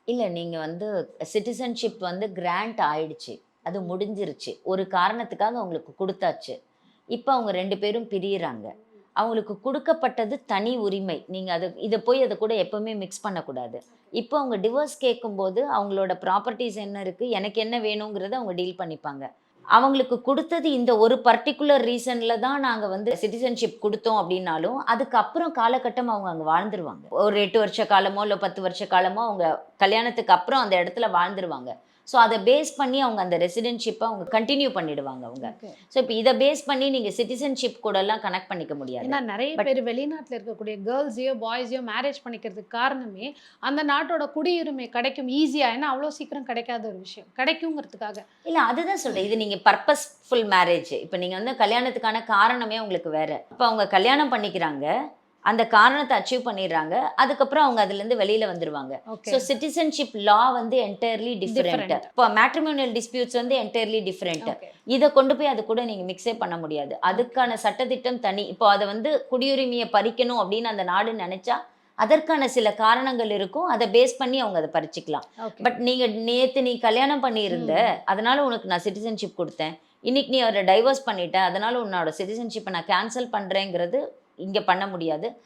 இல்ல நீங்க வந்து சிட்டிசன்ஷிப் வந்து கிராண்ட் ஆயிடுச்சு. அது முடிஞ்சிருச்சு. ஒரு காரணத்துக்காக அவங்களுக்கு குடுத்தாச்சு. இப்ப அவங்க 2 பேரும் பிரியறாங்க. அவங்களுக்கு குடுக்கப்பட்டது தனி உரிமை. நீங்க இத போய் அத கூட எப்பவுமே மிக்ஸ் பண்ணக்கூடாது. இப்போ அவங்க டிவோர்ஸ் கேட்கும்போது, அவங்களோட ப்ராப்பர்ட்டீஸ் என்ன இருக்கு? எனக்கு என்ன வேணுங்கிறத அவங்க டீல் பண்ணிப்பாங்க. அவங்களுக்கு குடுத்தது இந்த ஒரு பர்ட்டிகுலர் ரீசன்ல தான் நாங்க வந்து சிட்டிசன்ஷிப் குடுத்தோம் அப்டின்னாலும், அதுக்கப்புறம் காலகட்டம் அவங்க அங்க வாழ்ந்துருவாங்க. ஒரு 8 வருஷ காலமோ, இல்ல 10 வருஷ காலமோ அவங்க கல்யாணத்துக்கு அப்புறம் அந்த இடத்துல வாழ்ந்துருவாங்க. ஸோ அத பேஸ் பண்ணி அவங்க அந்த ரெசிடென்ட்ஷிப்ப அவங்க கன்டின்யூ பண்ணிடுவாங்க அவங்க. ஓகே. ஸோ இப்ப இத பேஸ் பண்ணி நீங்க சிட்டிசன்ஷிப் கூடலாம் கனெக்ட் பண்ணிக்க முடியாது. ஏன்னா நெறைய பட் பேரு வெளிநாட்ல இருக்கக்கூடிய கேர்ள்ஸையோ, பாய்ஸையோ மேரேஜ் பண்ணிக்கிறதுக்கு காரணமே, அந்த நாட்டோட குடியுரிமை கிடைக்கும் ஈஸியா. ஏன்னா அவ்வளோ சீக்கிரம் கிடைக்காத ஒரு விஷயம். கிடைக்குங்கிறதுக்காக. இல்ல அதுதான் சொல்றேன். இது நீங்க பர்ப்பஸ்ஃபுல் மேரேஜ். இப்ப நீங்க வந்து கல்யாணத்துக்கான காரணமே உங்களுக்கு வேற. இப்ப அவங்க கல்யாணம் பண்ணிக்கிறாங்க. அந்த காரணத்த அச்சீவ் பண்ணிடுறாங்க. அதுக்கப்புறம் அவங்க அதுலருந்து வெளில வந்துருவாங்க. ஓகே. ஸோ சிட்டிசன்ஷிப் லா வந்து என்டையர்லி டிஃபரெண்ட். டிஃபரெண்ட். இப்போ மேட்ரிமோனியல் டிஸ்பியூட்ஸ் வந்து என்டையர்லி டிஃபரெண்ட். ஓகே. இத கொண்டு போய் அது கூட நீங்க மிக்ஸே பண்ண முடியாது. அதுக்கான சட்டதிட்டம் தனி. இப்போ அத வந்து குடியுரிமைய பறிக்கணும் அப்படின்னு அந்த நாடு நெனச்சா, அதற்கான சில காரணங்கள் இருக்கும். அத பேஸ் பண்ணி அவங்க அத பறிச்சுக்கலாம். ஓகே. பட் நீங்க நேத்து நீ கல்யாணம் பண்ணியிருந்த, ம். அதனால உனக்கு நான் சிட்டிசன்ஷிப் குடுத்தேன். இன்னைக்கு நீ அவர டைவர்ஸ் பண்ணிட்ட. அதனால உன்னோட சிட்டிசன்ஷிப்ப நான் கேன்சல் பண்றேங்கிறது இங்க பண்ண முடியாது.